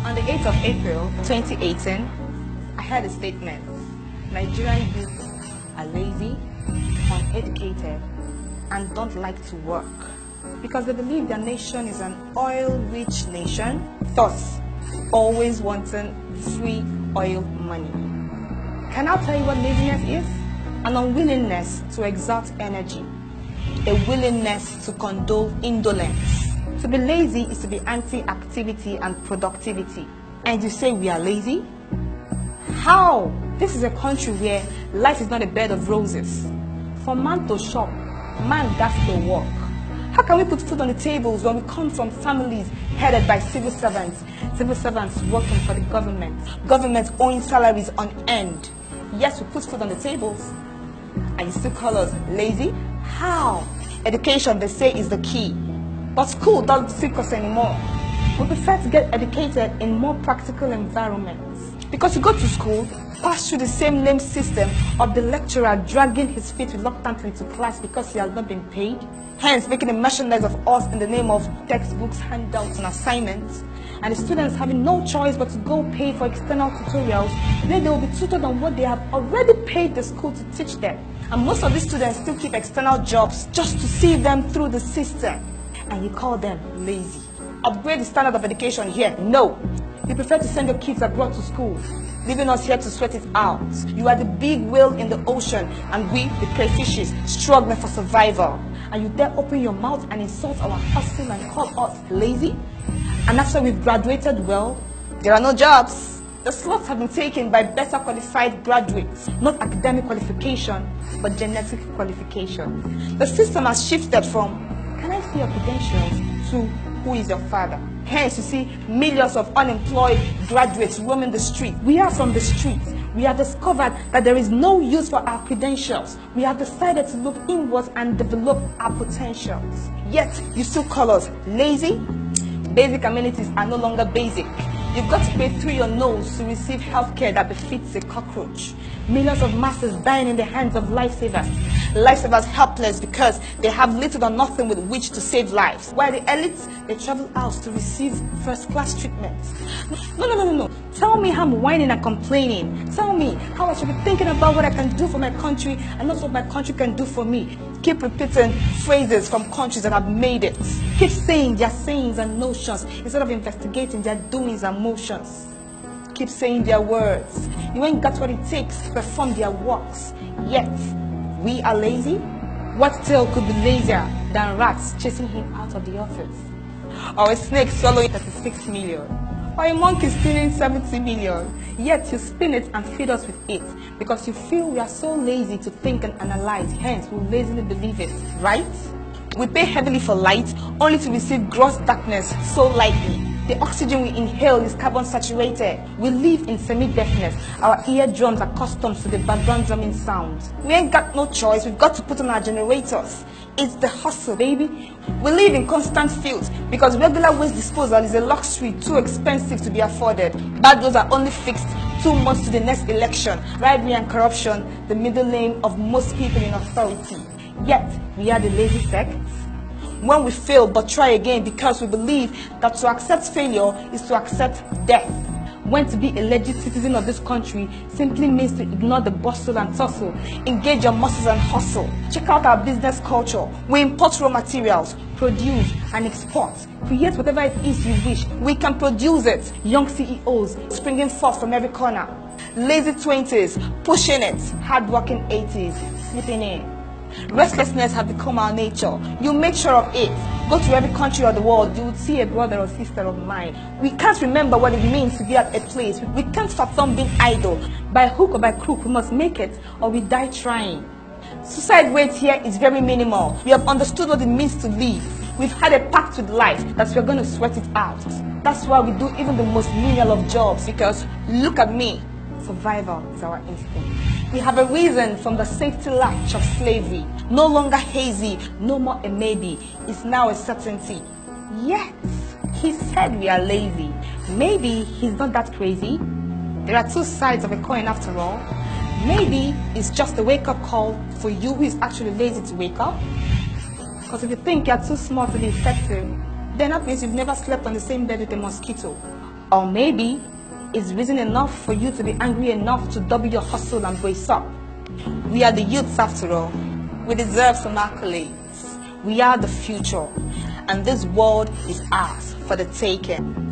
On the 8th of April 2018, I heard a statement: Nigerian youth are lazy, uneducated, and don't like to work because they believe their nation is an oil-rich nation, thus always wanting free oil money. Can I tell you what laziness is? An unwillingness to exert energy, a willingness to condone indolence. To be lazy is to be anti-activity and productivity. And you say we are lazy? How? This is a country where life is not a bed of roses. For man to shop, man got to work. How can we put food on the tables when we come from families headed by civil servants working for the government owing salaries on end? Yes, we put food on the tables, and you still call us lazy? How? Education, they say, is the key. But school doesn't fit us anymore. We prefer to get educated in more practical environments. Because you go to school, pass through the same lame system of the lecturer dragging his feet reluctantly to class because he has not been paid, hence making a merchandise of us in the name of textbooks, handouts, and assignments, and the students having no choice but to go pay for external tutorials, where they will be tutored on what they have already paid the school to teach them. And most of these students still keep external jobs just to see them through the system. And you call them lazy. Upgrade the standard of education here? No. You prefer to send your kids abroad to school, leaving us here to sweat it out. You are the big whale in the ocean, and we, the crayfishes, struggling for survival. And you dare open your mouth and insult our hustle and call us lazy? And after we've graduated well, there are no jobs. The slots have been taken by better qualified graduates, not academic qualification, but genetic qualification. The system has shifted from, can I see your credentials, to who is your father? Hence, you see millions of unemployed graduates roaming the street. We are from the street. We have discovered that there is no use for our credentials. We have decided to look inwards and develop our potentials. Yet, you still call us lazy? Basic amenities are no longer basic. You've got to pay through your nose to receive healthcare that befits a cockroach. Millions of masses dying in the hands of lifesavers. Lifesavers helpless because they have little or nothing with which to save lives. While the elites, they travel out to receive first-class treatments. No. Tell me how I'm whining and complaining. Tell me how I should be thinking about what I can do for my country and not what my country can do for me. Keep repeating phrases from countries that have made it. Keep saying their sayings and notions instead of investigating their doings and motions. Keep saying their words. You ain't got what it takes to perform their works. Yet, we are lazy? What tail could be lazier than rats chasing him out of the office? Or a snake swallowing 36 million? Or a monkey stealing 70 million? Yet you spin it and feed us with it because you feel we are so lazy to think and analyze, hence we lazily believe it, right? We pay heavily for light only to receive gross darkness so lightly. The oxygen we inhale is carbon saturated. We live in semi-deafness. Our eardrums are accustomed to the background drumming sound. We ain't got no choice. We've got to put on our generators. It's the hustle, baby. We live in constant fields because regular waste disposal is a luxury too expensive to be afforded. Bad roads are only fixed 2 months to the next election. Bribery and corruption, the middle name of most people in authority. Yet, we are the lazy sect. When we fail but try again because we believe that to accept failure is to accept death. When to be a legit citizen of this country simply means to ignore the bustle and tussle, engage your muscles and hustle. Check out our business culture. We import raw materials, produce and export. Create whatever it is you wish. We can produce it. Young CEOs springing forth from every corner. Lazy 20s, pushing it. Hardworking 80s, sleeping in. Restlessness has become our nature. You make sure of it. Go to every country of the world, you would see a brother or sister of mine. We can't remember what it means to be at a place. We can't fathom being idle. By hook or by crook, we must make it or we die trying. Suicide rate here is very minimal. We have understood what it means to live. We've had a pact with life that we're going to sweat it out. That's why we do even the most menial of jobs, because look at me. Survival is our instinct. We have a reason from the safety latch of slavery. No longer hazy, no more a maybe. It's now a certainty. Yet, he said we are lazy. Maybe he's not that crazy. There are two sides of a coin after all. Maybe it's just a wake-up call for you who is actually lazy to wake up. Because if you think you're too small to be effective, then that means you've never slept on the same bed with a mosquito. Or maybe it's reason enough for you to be angry enough to double your hustle and brace up. We are the youths after all. We deserve some accolades. We are the future, and this world is ours for the taking.